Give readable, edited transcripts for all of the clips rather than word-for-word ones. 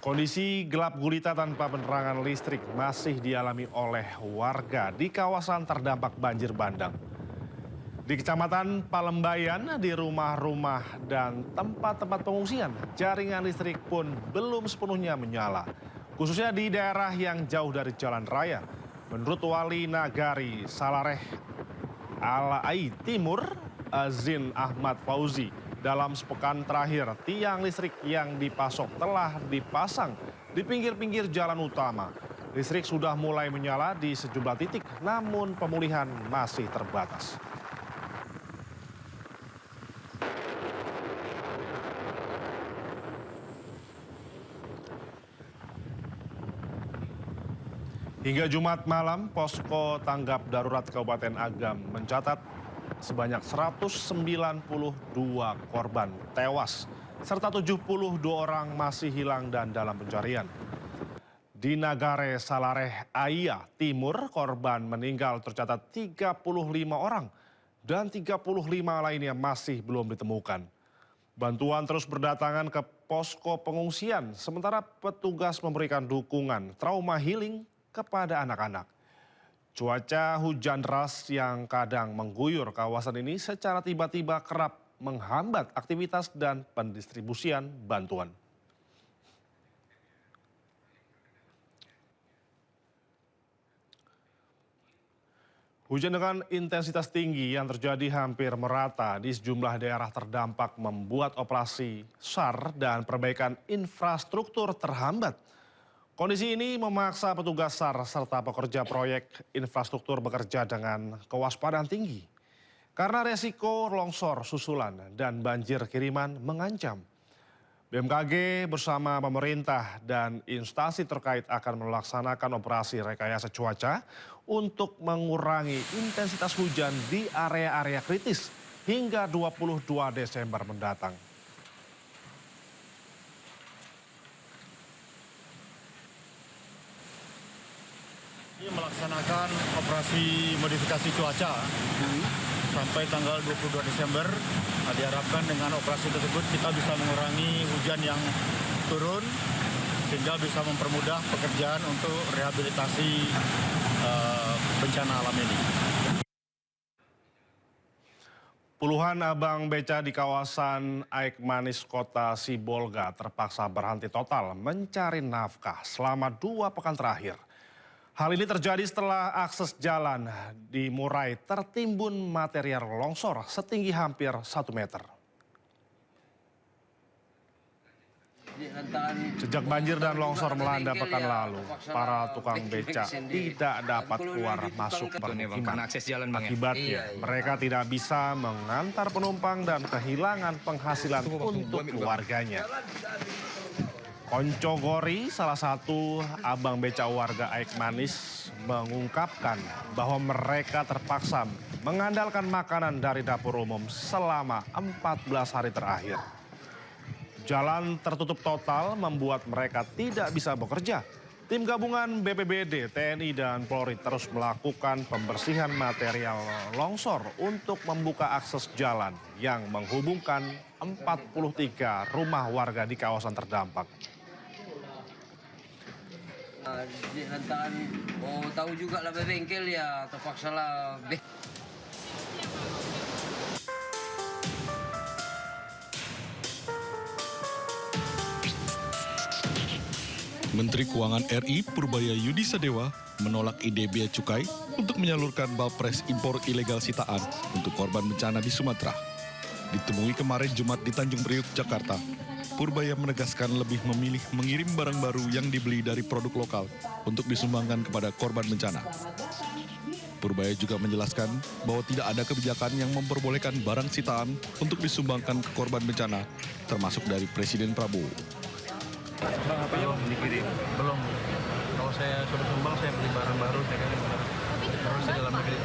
Kondisi gelap gulita tanpa penerangan listrik masih dialami oleh warga di kawasan terdampak banjir bandang. Di Kecamatan Palembayan, di rumah-rumah dan tempat-tempat pengungsian, jaringan listrik pun belum sepenuhnya menyala. Khususnya di daerah yang jauh dari jalan raya. Menurut Wali Nagari Salareh Alai Timur, Azin Ahmad Fauzi, dalam sepekan terakhir, tiang listrik yang dipasok telah dipasang di pinggir-pinggir jalan utama. Listrik sudah mulai menyala di sejumlah titik, namun pemulihan masih terbatas. Hingga Jumat malam, Posko Tanggap Darurat Kabupaten Agam mencatat sebanyak 192 korban tewas, serta 72 orang masih hilang dan dalam pencarian. Di Nagare Salareh Aya Timur, korban meninggal tercatat 35 orang dan 35 lainnya masih belum ditemukan. Bantuan terus berdatangan ke posko pengungsian, sementara petugas memberikan dukungan trauma healing kepada anak-anak. Cuaca hujan deras yang kadang mengguyur kawasan ini secara tiba-tiba kerap menghambat aktivitas dan pendistribusian bantuan. Hujan dengan intensitas tinggi yang terjadi hampir merata di sejumlah daerah terdampak membuat operasi SAR dan perbaikan infrastruktur terhambat. Kondisi ini memaksa petugas SAR serta pekerja proyek infrastruktur bekerja dengan kewaspadaan tinggi. Karena resiko longsor susulan dan banjir kiriman mengancam. BMKG bersama pemerintah dan instansi terkait akan melaksanakan operasi rekayasa cuaca untuk mengurangi intensitas hujan di area-area kritis hingga 22 Desember mendatang. Melaksanakan operasi modifikasi cuaca sampai tanggal 22 Desember. Diharapkan dengan operasi tersebut kita bisa mengurangi hujan yang turun sehingga bisa mempermudah pekerjaan untuk rehabilitasi bencana alam ini. Puluhan abang beca di kawasan Aikmanis Kota Sibolga terpaksa berhenti total mencari nafkah selama 2 pekan terakhir. Hal ini terjadi setelah akses jalan di Murai tertimbun material longsor setinggi hampir 1 meter. Sejak banjir dan longsor melanda pekan lalu, para tukang beca tidak dapat keluar masuk permukiman. Akibatnya, mereka tidak bisa mengantar penumpang dan kehilangan penghasilan untuk keluarganya. Konco Gori, salah satu abang beca warga Aikmanis, mengungkapkan bahwa mereka terpaksa mengandalkan makanan dari dapur umum selama 14 hari terakhir. Jalan tertutup total membuat mereka tidak bisa bekerja. Tim gabungan BPBD, TNI, dan Polri terus melakukan pembersihan material longsor untuk membuka akses jalan yang menghubungkan 43 rumah warga di kawasan terdampak. Di hantaran, tahu juga lah bengkel ya, terpaksa lah. Menteri Keuangan RI Purbaya Yudi Sadewa menolak ide bea cukai untuk menyalurkan balpres impor ilegal sitaan untuk korban bencana di Sumatera. Ditemui kemarin Jumat di Tanjung Priuk, Jakarta, Purbaya menegaskan lebih memilih mengirim barang baru yang dibeli dari produk lokal untuk disumbangkan kepada korban bencana. Purbaya juga menjelaskan bahwa tidak ada kebijakan yang memperbolehkan barang sitaan untuk disumbangkan ke korban bencana, termasuk dari Presiden Prabowo. Bang, apa yang dikirim? Belum. Kalau saya sudah sumbang, saya beli barang baru, saya kan terus di dalam negeri.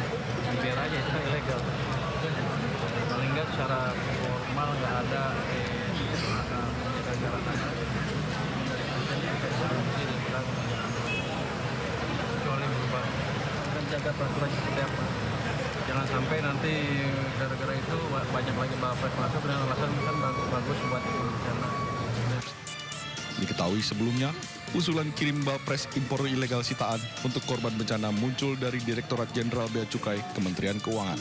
Biar aja, itu kan ilegal. Paling nggak secara formal nggak ada kecuali berubah dan jaga peraturan seperti apa. Jangan sampai nanti gara-gara itu banyak lagi balpres masuk dengan alasan kan bagus buat bencana. Diketahui sebelumnya, usulan kirim Bapres impor ilegal sitaan untuk korban bencana muncul dari Direktorat Jenderal Bea Cukai Kementerian Keuangan.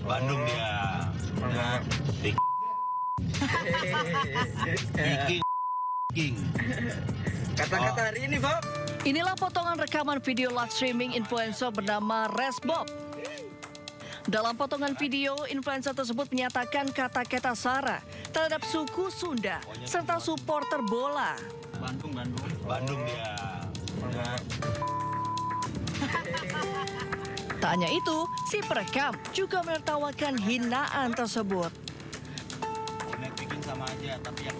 Bandung dia. Nah, Kata-kata hari ini, Bob. Inilah potongan rekaman video live streaming influencer bernama Resbob. Dalam potongan video, influencer tersebut menyatakan kata-kata sara terhadap suku Sunda serta supporter bola. Bandung dia. Nah, Tak hanya itu, si perekam juga menertawakan hinaan tersebut. bikin sama aja, tapi yang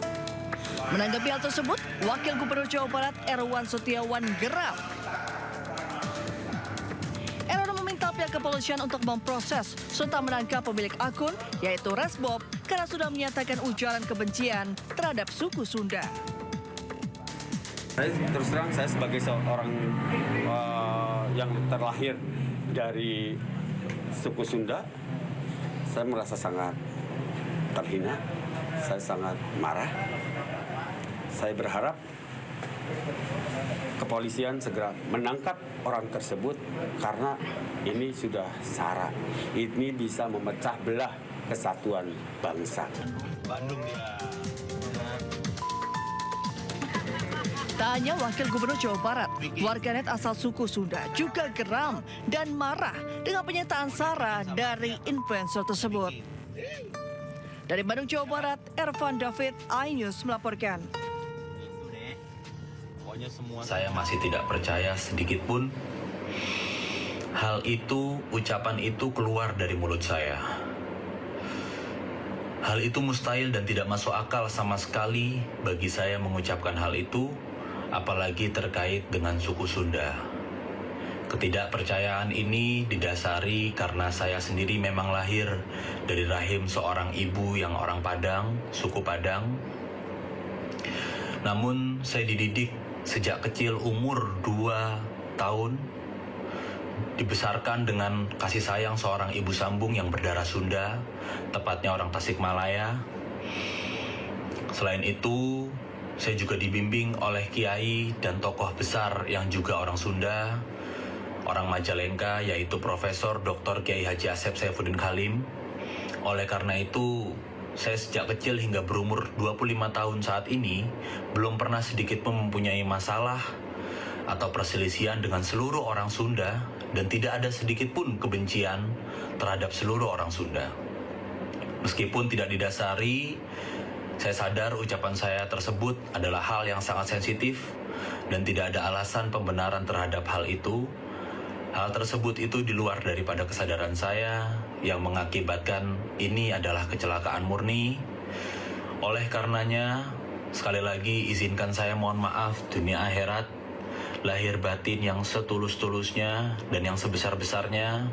Menanggapi hal tersebut, Wakil Gubernur Jawa Barat Erwan Setiawan geram. Erwan meminta pihak kepolisian untuk memproses serta menangkap pemilik akun, yaitu Resbob, karena sudah menyatakan ujaran kebencian terhadap suku Sunda. Saya terus terang, saya sebagai seorang yang terlahir dari suku Sunda, saya merasa sangat terhina, saya sangat marah. Saya berharap kepolisian segera menangkap orang tersebut karena ini sudah sara. Ini bisa memecah belah kesatuan bangsa. Bandung dia. Tak hanya Wakil Gubernur Jawa Barat, warganet asal suku Sunda juga geram dan marah dengan pernyataan sara dari influencer tersebut. Dari Bandung, Jawa Barat, Ervan David, iNews melaporkan. Saya masih tidak percaya sedikit pun hal itu, ucapan itu keluar dari mulut saya. Hal itu mustahil dan tidak masuk akal sama sekali bagi saya mengucapkan hal itu, apalagi terkait dengan suku Sunda. Ketidakpercayaan ini didasari karena saya sendiri memang lahir dari rahim seorang ibu yang orang Padang, suku Padang. Namun saya dididik sejak kecil umur 2 tahun, dibesarkan dengan kasih sayang seorang ibu sambung yang berdarah Sunda, tepatnya orang Tasikmalaya. Selain itu, saya juga dibimbing oleh kiai dan tokoh besar yang juga orang Sunda, orang Majalengka, yaitu Profesor Dr. Kiai Haji Asep Saifuddin Khalim. Oleh karena itu, saya sejak kecil hingga berumur 25 tahun saat ini belum pernah sedikit pun mempunyai masalah atau perselisihan dengan seluruh orang Sunda dan tidak ada sedikit pun kebencian terhadap seluruh orang Sunda. Meskipun tidak didasari, saya sadar ucapan saya tersebut adalah hal yang sangat sensitif dan tidak ada alasan pembenaran terhadap hal itu. Hal tersebut itu di luar daripada kesadaran saya yang mengakibatkan ini adalah kecelakaan murni. Oleh karenanya, sekali lagi izinkan saya mohon maaf dunia akhirat, lahir batin yang setulus-tulusnya dan yang sebesar-besarnya.